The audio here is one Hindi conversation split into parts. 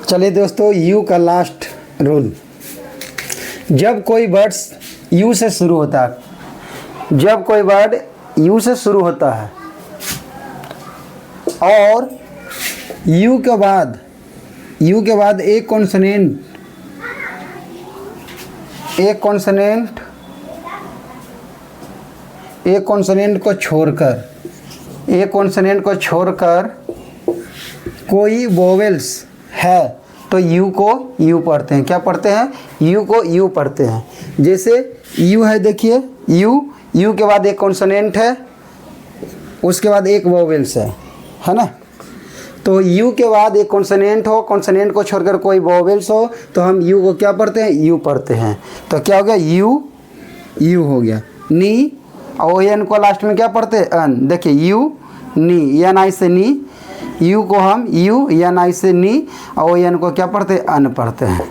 चलिए दोस्तों, यू का लास्ट रूल। जब कोई वर्ड्स यू से शुरू होता है, जब कोई वर्ड यू से शुरू होता है और यू के बाद एक कॉन्सोनेंट को छोड़कर कोई वोवेल्स है तो यू को यू पढ़ते हैं। क्या पढ़ते हैं? यू को यू पढ़ते हैं। जैसे यू है, देखिए यू के बाद एक कॉन्सोनेंट है, उसके बाद एक वोवेल्स है ना। तो यू के बाद एक कॉन्सोनेंट हो, कॉन्सोनेंट को छोड़कर कोई वोवेल्स हो तो हम यू को क्या पढ़ते हैं? यू पढ़ते हैं। तो क्या हो गया? यू हो गया। नी और एन को लास्ट में क्या पढ़ते हैं? अन। देखिए यू नी, एन आई से नी, यू को हम यू, एन आई से नी, और एन को क्या पढ़ते हैं? अन पढ़ते हैं।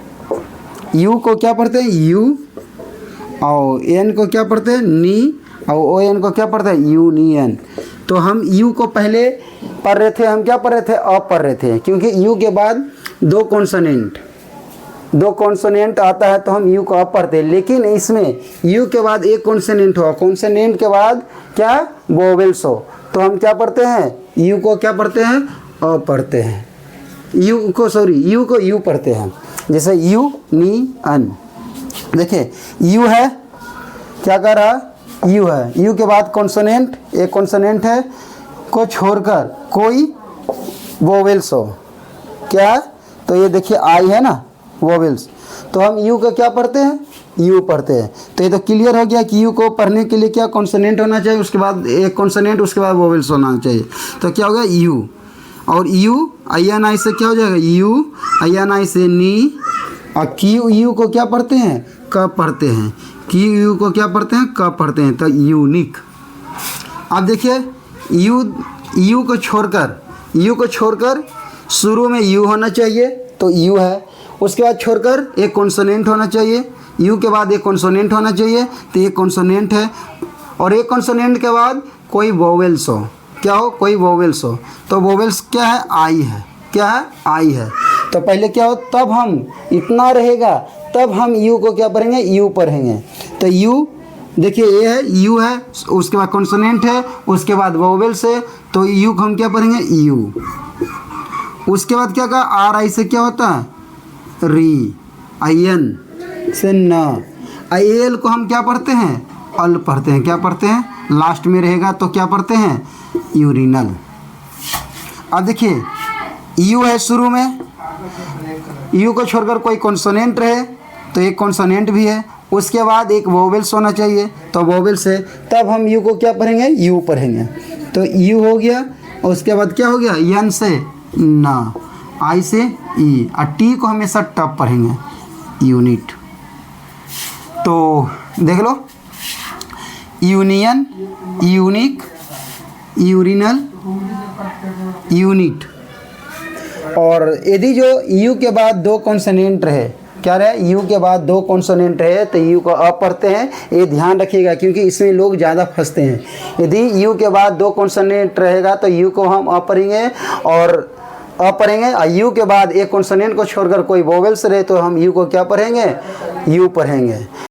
यू को क्या पढ़ते हैं? यू, और एन को क्या पढ़ते हैं? नी, और ओ एन को क्या पढ़ते हैं? यूनियन। तो हम यू को पहले पढ़ रहे थे, हम क्या पढ़ रहे थे? अ पढ़ रहे थे, क्योंकि यू के बाद दो कॉन्सोनेंट आता है तो हम यू को अ पढ़ते हैं। लेकिन इसमें यू के बाद एक कॉन्सोनेंट हो, कॉन्सोनेंट के बाद क्या? वोवेल्स हो, तो हम क्या पढ़ते हैं? यू को क्या पढ़ते हैं? अ पढ़ते हैं। यू को यू पढ़ते हैं। जैसे यू नी अन। देखिए यू है, क्या कर रहा? यू है, यू के बाद कॉन्सोनेंट, एक कॉन्सोनेंट है को छोड़कर कोई वोवेल्स हो। क्या? तो ये देखिए आई है ना, वोवेल्स, तो हम यू को क्या पढ़ते हैं? यू पढ़ते हैं। तो ये तो क्लियर हो गया कि यू को पढ़ने के लिए क्या कॉन्सोनेंट होना चाहिए, उसके बाद एक कॉन्सोनेंट, उसके बाद वोवेल्स होना चाहिए। तो क्या हो गया? यू। और यू आई एन आई से क्या हो जाएगा? यू आई एन आई से नी, और क्यू यू को क्या पढ़ते हैं? क पढ़ते हैं। क्यू यू को क्या पढ़ते हैं? क पढ़ते हैं। तो यूनिक। अब देखिए यू को छोड़कर शुरू में यू होना चाहिए तो यू है, उसके बाद छोड़कर एक कॉन्सोनेंट होना चाहिए, यू के बाद एक कॉन्सोनेंट होना चाहिए तो एक कॉन्सोनेंट है, और एक कॉन्सोनेंट के बाद कोई वोवेल्स हो। क्या हो? कोई वोवेल्स हो। तो वोवेल्स क्या है? आई है। क्या है? आई है। तो पहले क्या हो? तब हम इतना रहेगा, तब हम यू को क्या पढ़ेंगे? यू पढ़ेंगे। तो यू देखिए ये है, यू है, उसके बाद कॉन्सोनेंट है, उसके बाद वोवेल्स है, तो यू को हम क्या पढ़ेंगे? यू। उसके बाद क्या कहा? आर आई से क्या होता है? री, आई एन से न, आई एल को हम क्या पढ़ते हैं? अल पढ़ते हैं। क्या पढ़ते हैं? लास्ट में रहेगा तो क्या पढ़ते हैं? यूरिनल। अब देखिए यू है शुरू में, यू को छोड़कर कोई कॉन्सोनेंट रहे तो एक कॉन्सोनेंट भी है, उसके बाद एक वोवेल्स होना चाहिए तो वोवेल्स है, तब हम यू को क्या पढ़ेंगे? यू पढ़ेंगे। तो यू हो गया, और उसके बाद क्या हो गया? एन से ना, आई से ई, और टी को हमेशा टब पढ़ेंगे, यूनिट। तो देख लो, यूनियन, यूनिक, यूरिनल, यूनिट। और यदि जो यू के बाद दो कॉन्सोनेंट रहे, क्या रहे? यू के बाद दो कॉन्सोनेंट रहे तो यू को अ पढ़ते हैं। ये ध्यान रखिएगा क्योंकि इसमें लोग ज़्यादा फंसते हैं। यदि यू के बाद दो कॉन्सोनेंट रहेगा तो यू को हम अ पढ़ेंगे, और यू के बाद एक कॉन्सोनेंट को छोड़कर कोई वोवेल्स रहे तो हम यू को क्या पढ़ेंगे? यू पढ़ेंगे।